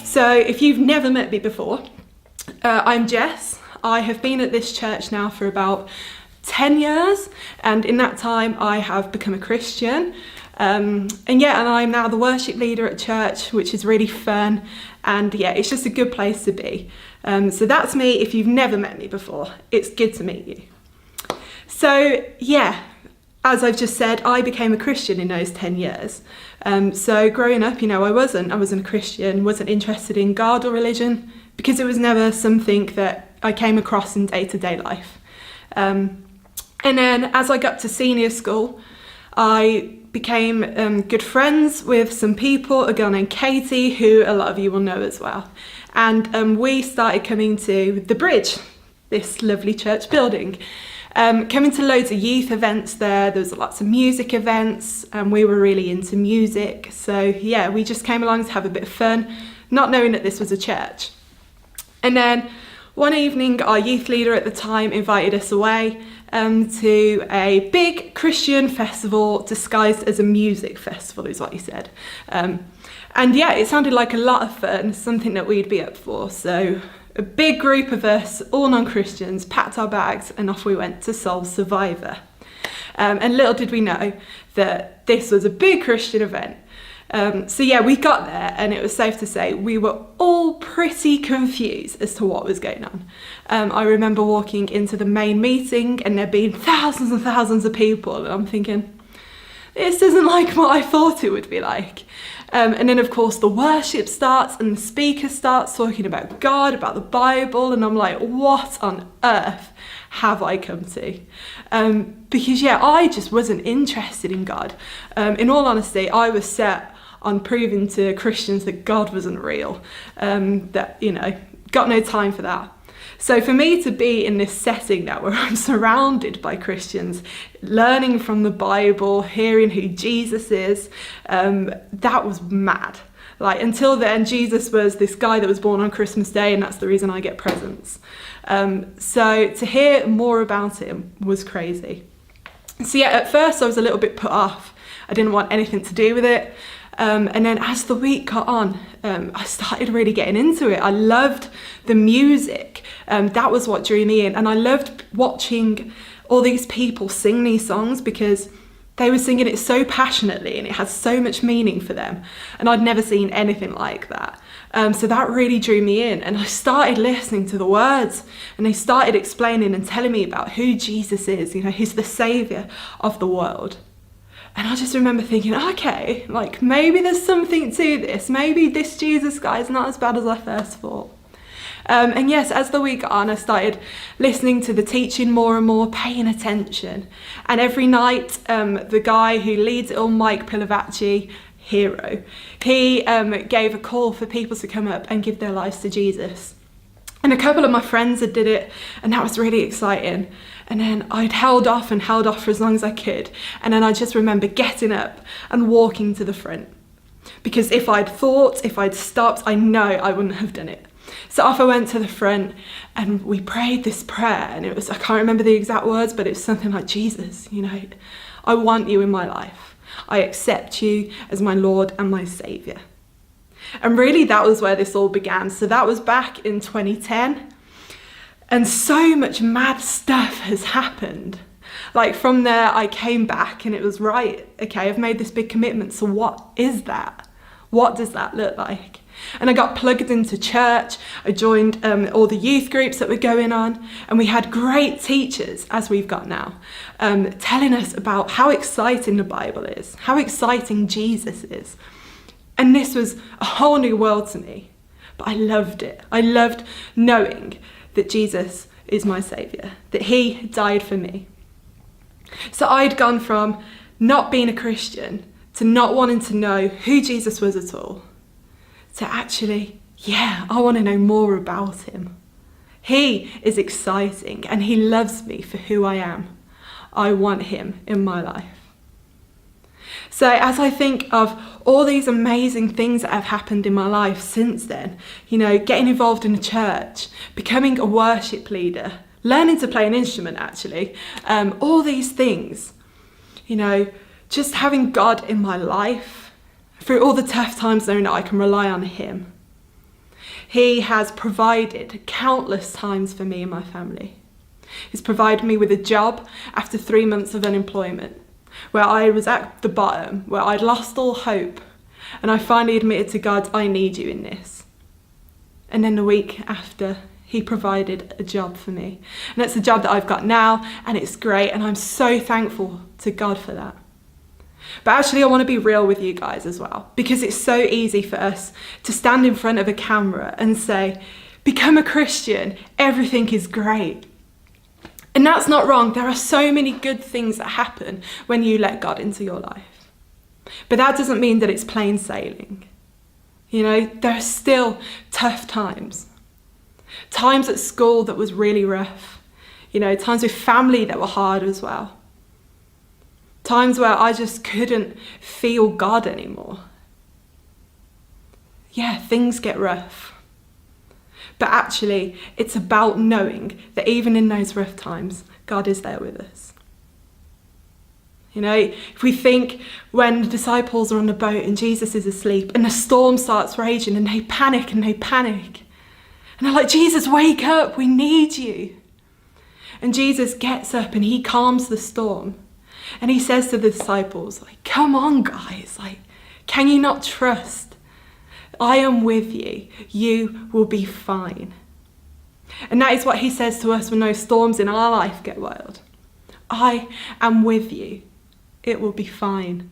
So if you've never met me before, I'm Jess. I have been at this church now for about 10 years, and in that time I have become a Christian. And I'm now the worship leader at church, which is really fun, and it's just a good place to be. So that's me. If you've never met me before, it's good to meet you. So as I've just said, I became a Christian in those 10 years. So growing up, I wasn't a Christian, wasn't interested in God or religion, because it was never something that I came across in day-to-day life. And then as I got to senior school, I became good friends with some people, a girl named Katie, who a lot of you will know as well. And we started coming to the Bridge, this lovely church building. Coming to loads of youth events there was lots of music events, and we were really into music. So we just came along to have a bit of fun, not knowing that this was a church. And then one evening, our youth leader at the time invited us away to a big Christian festival disguised as a music festival, is what he said. It sounded like a lot of fun, something that we'd be up for. So a big group of us, all non-Christians, packed our bags and off we went to Soul Survivor. And little did we know that this was a big Christian event. We got there, and it was safe to say we were all pretty confused as to what was going on. I remember walking into the main meeting and there being thousands and thousands of people, and I'm thinking, this isn't like what I thought it would be like. And then of course the worship starts and the speaker starts talking about God, about the Bible, and I'm like, what on earth have I come to? Because I just wasn't interested in God. In all honesty, I was set on proving to Christians that God wasn't real, got no time for that. So for me to be in this setting now where I'm surrounded by Christians, learning from the Bible, hearing who Jesus is, that was mad. Like, until then, Jesus was this guy that was born on Christmas Day, and that's the reason I get presents. So to hear more about him was crazy. So at first I was a little bit put off. I didn't want anything to do with it. And then as the week got on, I started really getting into it. I loved the music. That was what drew me in. And I loved watching all these people sing these songs because they were singing it so passionately and it had so much meaning for them. And I'd never seen anything like that. So that really drew me in. And I started listening to the words, and they started explaining and telling me about who Jesus is. He's the saviour of the world. And I just remember thinking, okay, like maybe there's something to this. Maybe this Jesus guy is not as bad as I first thought. As the week got on, I started listening to the teaching more and more, paying attention. And every night, the guy who leads it all, Mike Pilavachi, hero, he gave a call for people to come up and give their lives to Jesus. And a couple of my friends had did it, and that was really exciting. And then I'd held off for as long as I could. And then I just remember getting up and walking to the front. Because if I'd stopped, I know I wouldn't have done it. So off I went to the front, and we prayed this prayer. And it was, I can't remember the exact words, but it was something like, Jesus, I want you in my life. I accept you as my Lord and my Saviour. And really that was where this all began. So that was back in 2010. And so much mad stuff has happened. Like from there, I came back and it was right. Okay, I've made this big commitment. So what is that? What does that look like? And I got plugged into church. I joined all the youth groups that were going on. And we had great teachers, as we've got now, telling us about how exciting the Bible is, how exciting Jesus is. And this was a whole new world to me. But I loved it. I loved knowing that Jesus is my saviour, that he died for me. So I'd gone from not being a Christian to not wanting to know who Jesus was at all, to actually, I want to know more about him. He is exciting and he loves me for who I am. I want him in my life. So as I think of all these amazing things that have happened in my life since then, getting involved in a church, becoming a worship leader, learning to play an instrument actually, all these things, just having God in my life, through all the tough times knowing that I can rely on him. He has provided countless times for me and my family. He's provided me with a job after 3 months of unemployment, where I was at the bottom, where I'd lost all hope, and I finally admitted to God, I need you in this. And then the week after, he provided a job for me. And it's a job that I've got now, and it's great, and I'm so thankful to God for that. But actually, I want to be real with you guys as well, because it's so easy for us to stand in front of a camera and say, become a Christian, everything is great. And that's not wrong. There are so many good things that happen when you let God into your life. But that doesn't mean that it's plain sailing. You know, there are still tough times. Times at school that was really rough. You know, times with family that were hard as well. Times where I just couldn't feel God anymore. Yeah, things get rough. But actually, it's about knowing that even in those rough times, God is there with us. You know, if we think when the disciples are on the boat and Jesus is asleep and the storm starts raging and they panic. And they're like, Jesus, wake up, we need you. And Jesus gets up and he calms the storm. And he says to the disciples, like, come on, guys, like, can you not trust? I am with you. You will be fine. And that is what he says to us when those storms in our life get wild. I am with you. It will be fine.